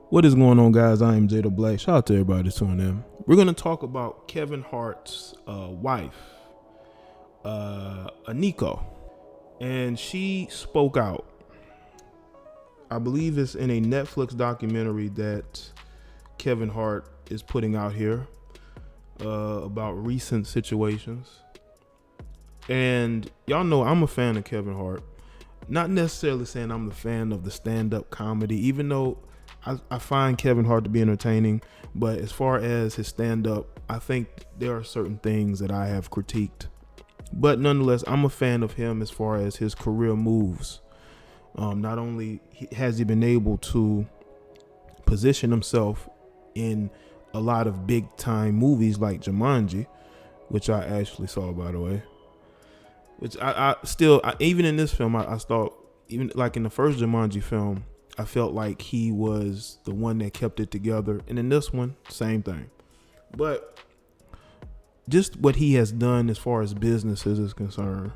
What is going on, guys? I am Jaye the Black. Shout out to everybody that's tuning in. We're going to talk about Kevin Hart's wife, Eniko. And she spoke out. I believe it's in a Netflix documentary that Kevin Hart is putting out here about recent situations. And y'all know I'm a fan of Kevin Hart. Not necessarily saying I'm the fan of the stand-up comedy, even though I find Kevin Hart to be entertaining, but as far as his stand-up, I think there are certain things that I have critiqued. But nonetheless, I'm a fan of him as far as his career moves. Not only has he been able to position himself in a lot of big-time movies like Jumanji, which I actually saw, by the way, which I still, even in this film, I thought, even like in the first Jumanji film, I felt like he was the one that kept it together. And in this one, same thing. But just what he has done as far as businesses is concerned,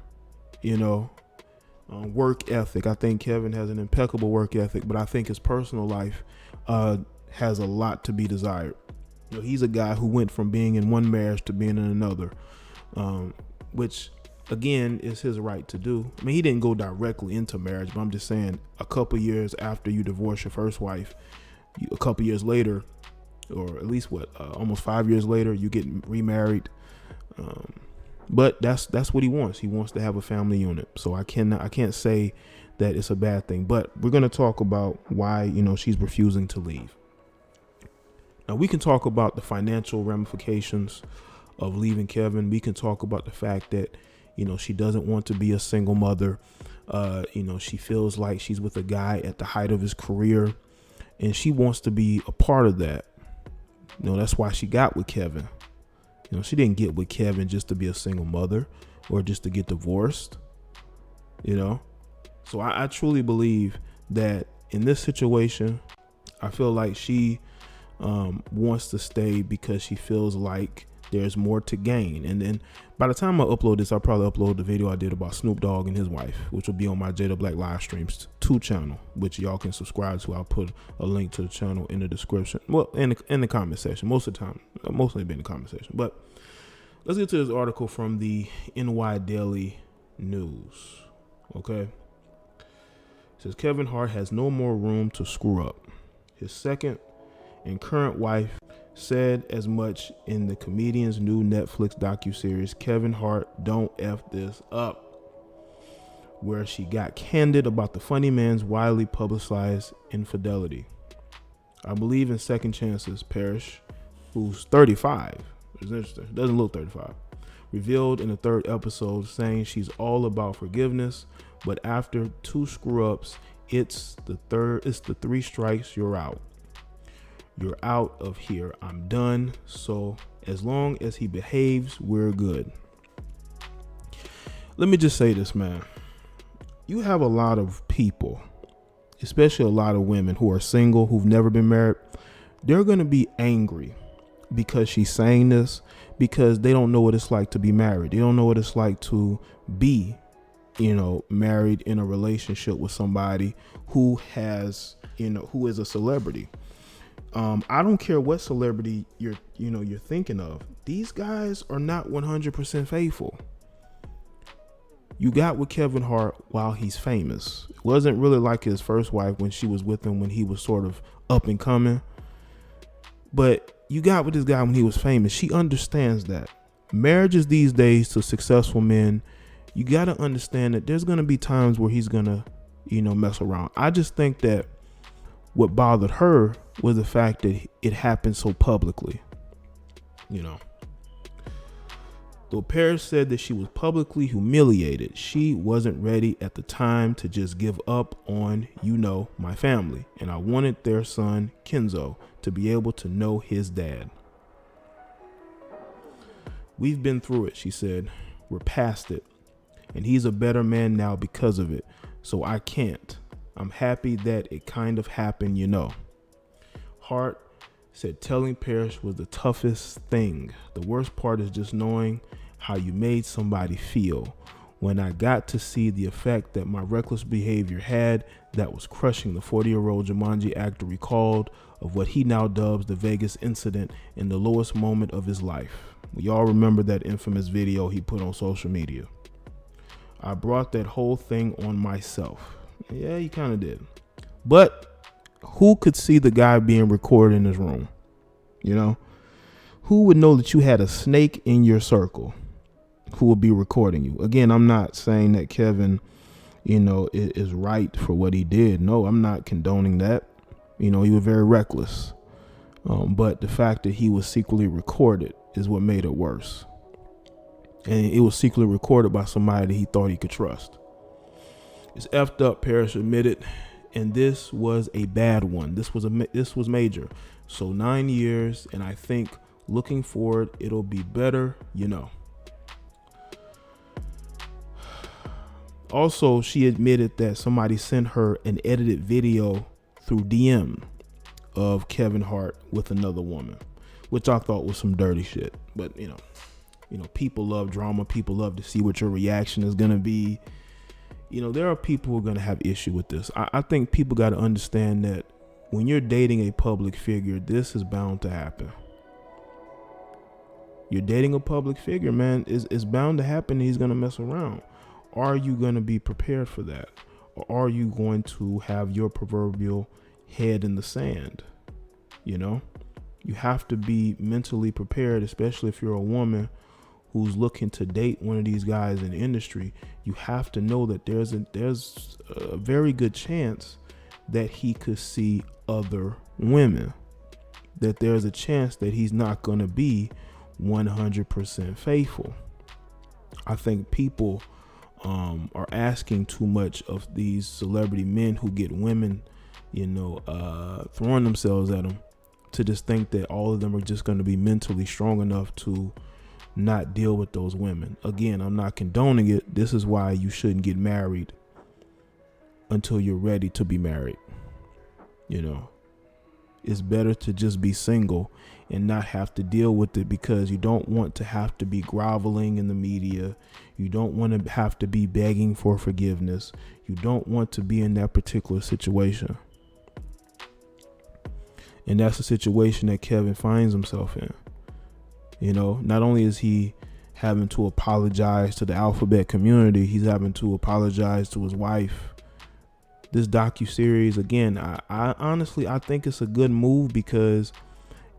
work ethic. I think Kevin has an impeccable work ethic, but I think his personal life has a lot to be desired. He's a guy who went from being in one marriage to being in another, which again is his right to do. I mean, he didn't go directly into marriage, but I'm just saying a couple years after you divorce your first wife, a couple years later, or at least almost 5 years later, you get remarried. But that's what he wants. He wants to have a family unit. So I can't say that it's a bad thing, but we're going to talk about why, she's refusing to leave. Now we can talk about the financial ramifications of leaving Kevin. We can talk about the fact that, she doesn't want to be a single mother. She feels like she's with a guy at the height of his career, and she wants to be a part of that. That's why she got with Kevin. She didn't get with Kevin just to be a single mother or just to get divorced. So I truly believe that in this situation, I feel like she wants to stay because she feels like there's more to gain. And then by the time I upload this, I'll probably upload the video I did about Snoop Dogg and his wife, which will be on my Jaye the Black live streams 2 channel, which y'all can subscribe to. I'll put a link to the channel in the description. Well, in the comment section. Most of the time, mostly been in the comment section. But let's get to this article from the NY Daily News. Okay. It says Kevin Hart has no more room to screw up. His second and current wife said as much in the comedian's new Netflix docuseries Kevin Hart Don't F This Up, where she got candid about the funny man's widely publicized infidelity. I believe in second chances. Parrish, who's 35, it's interesting, doesn't look 35, revealed in the 3rd episode, saying she's all about forgiveness, but after 2 screw-ups, it's the 3 strikes, you're out. You're out of here. I'm done. So as long as he behaves, we're good. Let me just say this, man. You have a lot of people, especially a lot of women who are single, who've never been married. They're going to be angry because she's saying this, because they don't know what it's like to be married. They don't know what it's like to be, married in a relationship with somebody who has, who is a celebrity. I don't care what celebrity you're thinking of. These guys are not 100% faithful. You got with Kevin Hart while he's famous. It wasn't really like his first wife when she was with him when he was sort of up and coming. But you got with this guy when he was famous. She understands that. Marriages these days to successful men, you got to understand that there's going to be times where he's going to, mess around. I just think that what bothered her was the fact that it happened so publicly. Though Parrish said that she was publicly humiliated, she wasn't ready at the time to just give up on, my family. And I wanted their son, Kenzo, to be able to know his dad. We've been through it, she said. We're past it. And he's a better man now because of it. So I can't. I'm happy that it kind of happened, Hart said telling Parrish was the toughest thing. The worst part is just knowing how you made somebody feel when I got to see the effect that my reckless behavior had that was crushing the 40-year-old Jumanji actor recalled of what he now dubs the Vegas incident in the lowest moment of his life. We all remember that infamous video he put on social media. I brought that whole thing on myself. Yeah, you kind of did. But who could see the guy being recorded in his room? You know? Who would know that you had a snake in your circle who would be recording you? Again, I'm not saying that Kevin, is right for what he did. No, I'm not condoning that. He was very reckless. But the fact that he was secretly recorded is what made it worse. And it was secretly recorded by somebody that he thought he could trust. It's effed up, Parrish admitted, and this was a bad one. This was major. So 9 years, and I think looking forward, it'll be better, Also, she admitted that somebody sent her an edited video through DM of Kevin Hart with another woman, which I thought was some dirty shit. But, people love drama. People love to see what your reaction is going to be. There are people who are going to have issue with this. I think people got to understand that when you're dating a public figure, this is bound to happen. You're dating a public figure, man. It's bound to happen. He's going to mess around. Are you going to be prepared for that? Or are you going to have your proverbial head in the sand? You have to be mentally prepared, especially if you're a woman who's looking to date one of these guys in the industry. You have to know that there's a very good chance that he could see other women, that there's a chance that he's not going to be 100% faithful. I think people are asking too much of these celebrity men who get women, throwing themselves at them, to just think that all of them are just going to be mentally strong enough to not deal with those women. Again, I'm not condoning it. This is why you shouldn't get married until you're ready to be married. It's better to just be single and not have to deal with it, because you don't want to have to be groveling in the media. You don't want to have to be begging for forgiveness. You don't want to be in that particular situation. And that's the situation that Kevin finds himself in. Not only is he having to apologize to the alphabet community, he's having to apologize to his wife. This docuseries, again, I honestly think it's a good move, because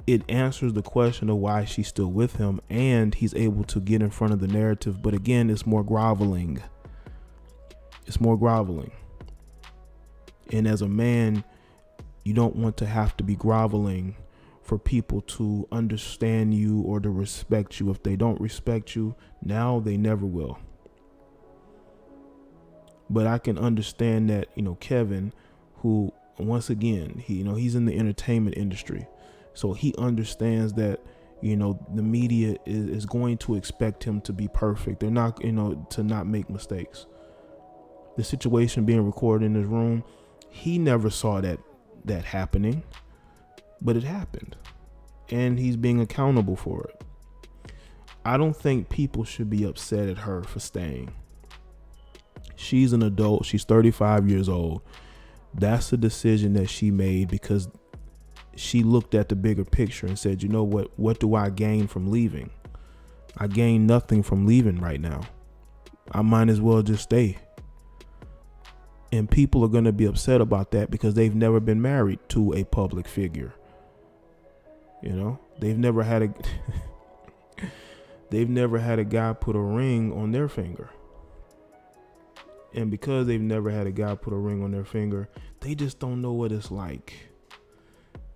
it answers the question of why she's still with him, and he's able to get in front of the narrative. But again, it's more groveling. And as a man, you don't want to have to be groveling for people to understand you or to respect you. If they don't respect you now, they never will. But I can understand that, Kevin, who, once again, he's in the entertainment industry. So he understands that, the media is going to expect him to be perfect. They're not, to not make mistakes. The situation being recorded in his room, he never saw that happening, but it happened, and he's being accountable for it. I don't think people should be upset at her for staying. She's an adult. She's 35 years old. That's a decision that she made because she looked at the bigger picture and said, what do I gain from leaving? I gain nothing from leaving right now. I might as well just stay. And people are going to be upset about that because they've never been married to a public figure. They've never had a guy put a ring on their finger. And because they've never had a guy put a ring on their finger, they just don't know what it's like.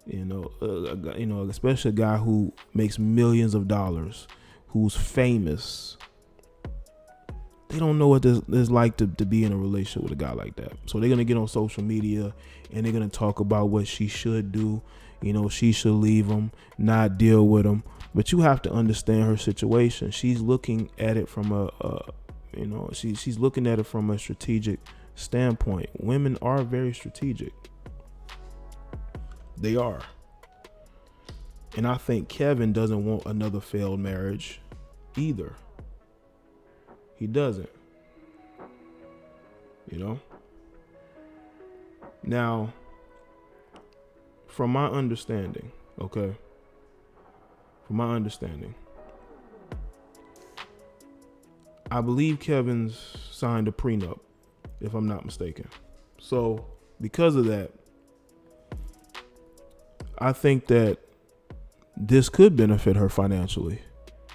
Especially a guy who makes millions of dollars, who's famous. They don't know what it's like to be in a relationship with a guy like that. So they're going to get on social media and they're going to talk about what she should do. She should leave him, not deal with him. But you have to understand her situation. She's looking at it from she's looking at it from a strategic standpoint. Women are very strategic. They are. And I think Kevin doesn't want another failed marriage either. He doesn't. you know. Now, from my understanding, okay, I believe Kevin's signed a prenup, if I'm not mistaken. So because of that, I think that this could benefit her financially.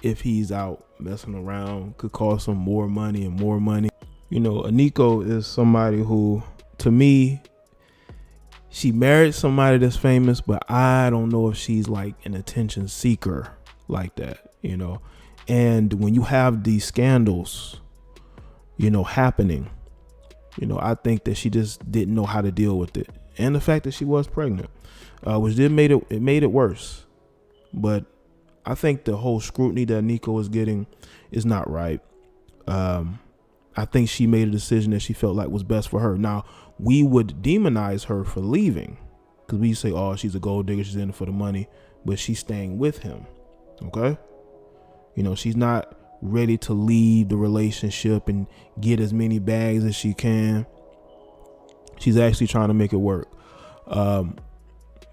If he's out messing around, could cost him more money and more money. You know, Eniko is somebody who, to me, she married somebody that's famous, but I don't know if she's like an attention seeker like that, you know. And when you have these scandals, you know, happening, you know, I think that she just didn't know how to deal with it. And the fact that she was pregnant, which made it worse. But I think the whole scrutiny that Eniko is getting is not right. I think she made a decision that she felt like was best for her. Now, we would demonize her for leaving because we say, oh, she's a gold digger, she's in it for the money, but she's staying with him. Okay. You know, she's not ready to leave the relationship and get as many bags as she can. She's actually trying to make it work.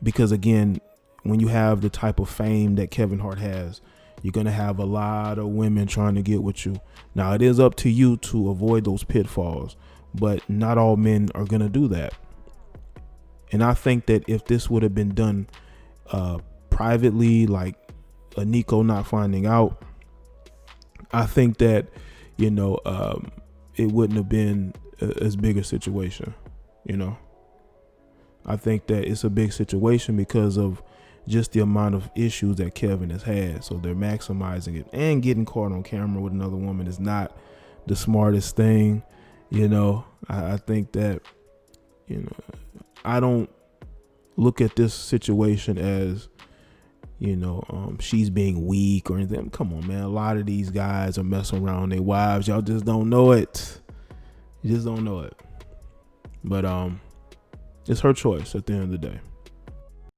Because again, when you have the type of fame that Kevin Hart has, you're going to have a lot of women trying to get with you. Now, it is up to you to avoid those pitfalls, but not all men are going to do that. And I think that if this would have been done privately, like Eniko not finding out, I think that, you know, it wouldn't have been as big a situation, you know. I think that it's a big situation because of just the amount of issues that Kevin has had. So they're maximizing it, and getting caught on camera with another woman is not the smartest thing. You know, I think that, you know, I don't look at this situation as, you know, she's being weak or anything. Come on, man. A lot of these guys are messing around their wives. Y'all just don't know it. You just don't know it. But it's her choice at the end of the day.